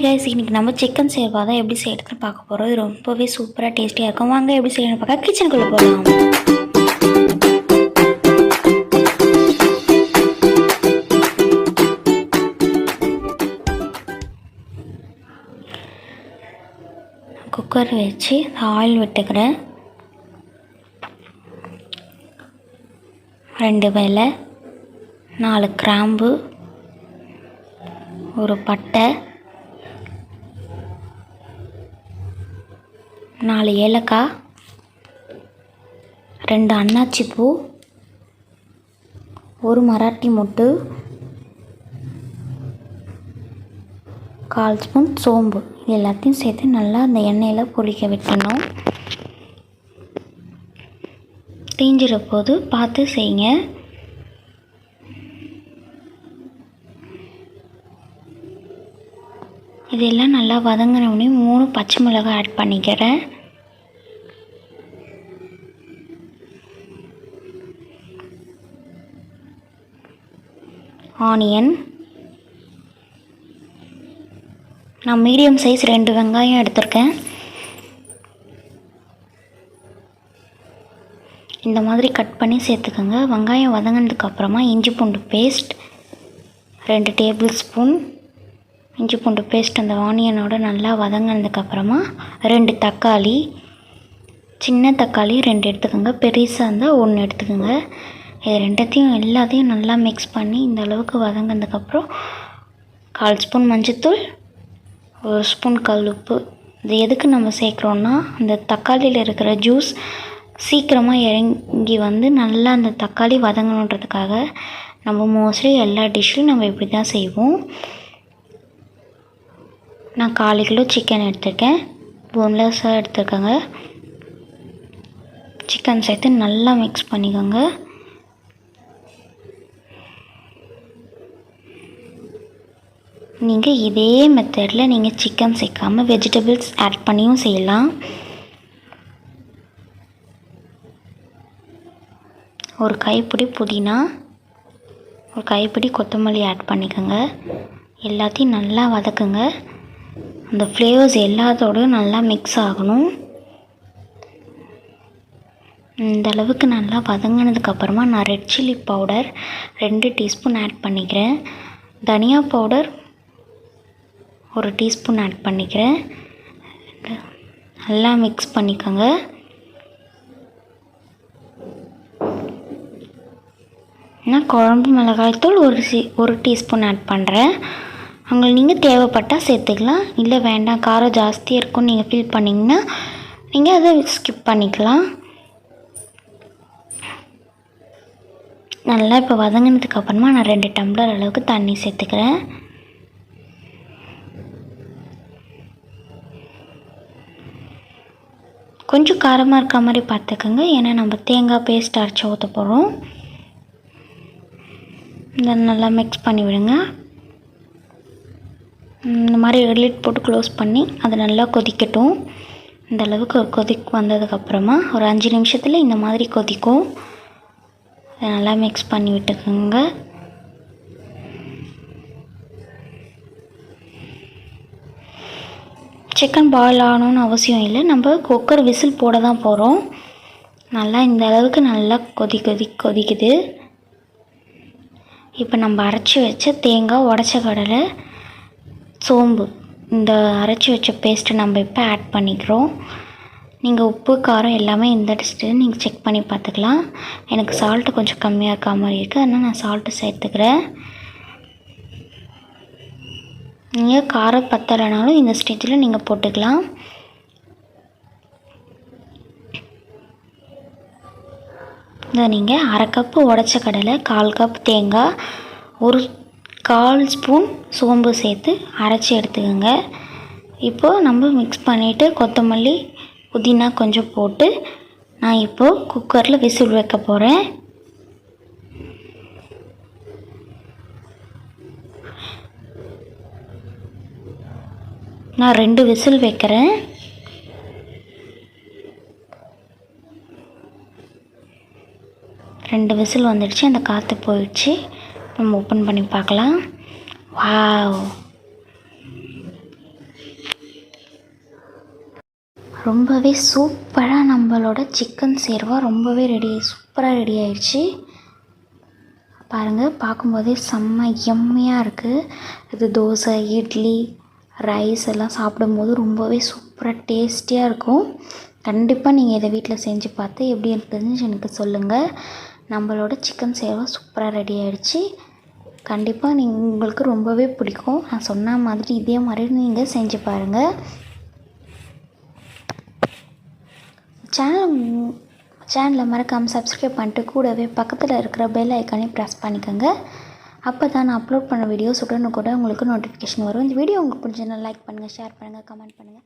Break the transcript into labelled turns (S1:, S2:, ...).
S1: Guys, இன்னைக்கு நம்ம chicken சேர்வா தான் எப்படி செய்யறதுன்னு பார்க்க போகிறோம். இது ரொம்பவே சூப்பராக டேஸ்டியாக இருக்கும். வாங்க எப்படி செய்யணும்னு பார்க்க கிச்சனுக்குள்ளே போகலாம். குக்கர் வச்சு ஆயில் விட்டுக்கிறேன். 2 வேலை, 4 கிராம்பு, ஒரு பட்டை, 4 ஏலக்காய், 2 அன்னாச்சி பூ, 1 மராட்டி மொட்டு, 1/4 ஸ்பூன் சோம்பு. இது எல்லாத்தையும் சேர்த்து நல்லா அந்த எண்ணெயில் பொரிக்க விட்டணும். தீஞ்சிற போது பார்த்து செய்யுங்க. இதெல்லாம் நல்லா வதங்கினோடனே 3 பச்சை மிளகாய் ஆட் பண்ணிக்கிறேன். ஆனியன், நான் மீடியம் சைஸ் 2 வெங்காயம் எடுத்திருக்கேன். இந்த மாதிரி கட் பண்ணி சேர்த்துக்கோங்க. வெங்காயம் வதங்கினதுக்கப்புறமா இஞ்சி பூண்டு பேஸ்ட் 2 டேபிள் ஸ்பூன். இஞ்சி பூண்டு பேஸ்ட் அந்த ஆனியனோட நல்லா வதங்கினதுக்கப்புறமா 2 தக்காளி, சின்ன தக்காளி 2 எடுத்துக்கோங்க, பெருசாக இருந்தால் 1 எடுத்துக்கோங்க. இது எல்லாத்தையும் நல்லா மிக்ஸ் பண்ணி இந்த அளவுக்கு வதங்கினதுக்கப்புறம் 1/4 ஸ்பூன் மஞ்சள்தூள், 1 ஸ்பூன் கல் உப்பு. இது எதுக்கு நம்ம சேர்க்குறோன்னா, அந்த தக்காளியில் இருக்கிற ஜூஸ் சீக்கிரமாக இறங்கி வந்து நல்லா அந்த தக்காளி வதங்கணுன்றதுக்காக. நம்ம மோஸ்ட்லி எல்லா டிஷ்ஷும் நம்ம இப்படி தான் செய்வோம். நான் 1/4 கிலோ சிக்கன் எடுத்துருக்கேன், போன்லெஸ்ஸாக எடுத்துருக்கேங்க. சிக்கன் சேர்த்து நல்லா மிக்ஸ் பண்ணிக்கோங்க. நீங்கள் இதே மெத்தடில் நீங்கள் சிக்கன் சேர்க்காமல் வெஜிடபிள்ஸ் ஆட் பண்ணியும் செய்யலாம். ஒரு கைப்பிடி புதினா, ஒரு கைப்பிடி கொத்தமல்லி ஆட் பண்ணிக்கோங்க. எல்லாத்தையும் நல்லா வதக்குங்க. அந்த ஃப்ளேவர்ஸ் எல்லாத்தோடையும் நல்லா மிக்ஸ் ஆகணும். இந்த அளவுக்கு நல்லா வதங்கினதுக்கப்புறமா நான் red chilli powder 2 teaspoon add பண்ணிக்கிறேன். தனியா பவுடர் 1 டீஸ்பூன் ஆட் பண்ணிக்கிறேன். நல்லா மிக்ஸ் பண்ணிக்கோங்க. நான் குழம்பு மிளகாய்த்தூள் 1 டீஸ்பூன் ஆட் பண்ணுறேன். உங்களுக்கு நீங்கள் தேவைப்பட்டால் சேர்த்துக்கலாம், இல்லை வேண்டாம் காரம் ஜாஸ்தியாக இருக்கும்னு நீங்கள் ஃபீல் பண்ணிங்கன்னா நீங்கள் அதை ஸ்கிப் பண்ணிக்கலாம். நல்லா இப்போ வதங்கினதுக்கப்புறமா நான் 2 டம்ளர் அளவுக்கு தண்ணி சேர்த்துக்கிறேன். கொஞ்சம் காரமாக இருக்க மாதிரி பார்த்துக்கோங்க, ஏன்னா நம்ம தேங்காய் பேஸ்ட் அரைச்சி ஊற்ற போகிறோம். இதை நல்லா மிக்ஸ் பண்ணி விடுங்க. இந்த மாதிரி லிட் போட்டு க்ளோஸ் பண்ணி அதை நல்லா கொதிக்கட்டும். இந்த அளவுக்கு ஒரு கொதிக்கு வந்ததுக்கப்புறமா ஒரு 5 நிமிஷத்தில் இந்த மாதிரி கொதிக்கும். அதை நல்லா மிக்ஸ் பண்ணி விட்டுக்கோங்க. சிக்கன் பாயில் ஆகணும்னு அவசியம் இல்லை, நம்ம குக்கர் விசில் போட தான் போகிறோம். நல்லா இந்த அளவுக்கு நல்லா கொதிக்குது. இப்போ நம்ம அரைச்சி வச்ச தேங்காய், உடச்ச கடலை, சோம்பு, இந்த அரைச்சி வச்ச பேஸ்ட்டை நம்ம இப்போ ஆட் பண்ணிக்கிறோம். நீங்கள் உப்பு காரம் எல்லாமே இந்த டெஸ்ட்டு நீங்கள் செக் பண்ணி பார்த்துக்கலாம். எனக்கு சால்ட்டு கொஞ்சம் கம்மியாக இருக்க மாதிரி இருக்குது, அதனால் நான் சால்ட்டு சேர்த்துக்கிறேன். நீங்கள் காரம் பத்தலைனாலும் இந்த ஸ்டேஜில் நீங்கள் போட்டுக்கலாம். இதை நீங்கள் 1/2 கப்பு உடச்ச கடலை, 1/4 கப் தேங்காய், 1/4 ஸ்பூன் சோம்பு சேர்த்து அரைச்சி எடுத்துக்கோங்க. இப்போது நம்ம மிக்ஸ் பண்ணிவிட்டு கொத்தமல்லி, புதினா கொஞ்சம் போட்டு நான் இப்போது குக்கரில் விசில் வைக்க போகிறேன். நான் 2 விசில் வைக்கிறேன். ரெண்டு விசில் வந்துடுச்சு, அந்த காற்று போயிடுச்சு. நம்ம ஓப்பன் பண்ணி பார்க்கலாம். வாவ், ரொம்பவே சூப்பராக நம்மளோட சிக்கன் சேர்வா ரொம்பவே சூப்பராக ரெடி ஆயிடுச்சு. பாருங்கள், பார்க்கும்போதே செம்ம எம்மையாக இருக்குது. இது தோசை, இட்லி, ரைஸ் எல்லாம் சாப்பிடும்போது ரொம்பவே சூப்பராக டேஸ்டியாக இருக்கும். கண்டிப்பாக நீங்கள் இதை வீட்டில் செஞ்சு பார்த்து எப்படி இருக்குதுன்னு எனக்கு சொல்லுங்கள். நம்மளோட சிக்கன் சேர்வா சூப்பராக ரெடி ஆகிடுச்சு. கண்டிப்பாக உங்களுக்கு ரொம்பவே பிடிக்கும். நான் சொன்ன மாதிரி இதே மாதிரி நீங்கள் செஞ்சு பாருங்கள். சேனலை மறக்காமல் சப்ஸ்கிரைப் பண்ணிட்டு கூடவே பக்கத்தில் இருக்கிற பெல் ஐக்கானையும் ப்ரெஸ் பண்ணிக்கோங்க. அப்போ தான் நான் அப்லோட் பண்ண வீடியோஸ் உடனுக்குடன் உங்களுக்கு நோட்டிஃபிகேஷன் வரும். இந்த வீடியோ உங்களுக்கு பிடிச்சதுன்னா லைக் பண்ணுங்கள், ஷேர் பண்ணுங்கள், கமெண்ட் பண்ணுங்கள்.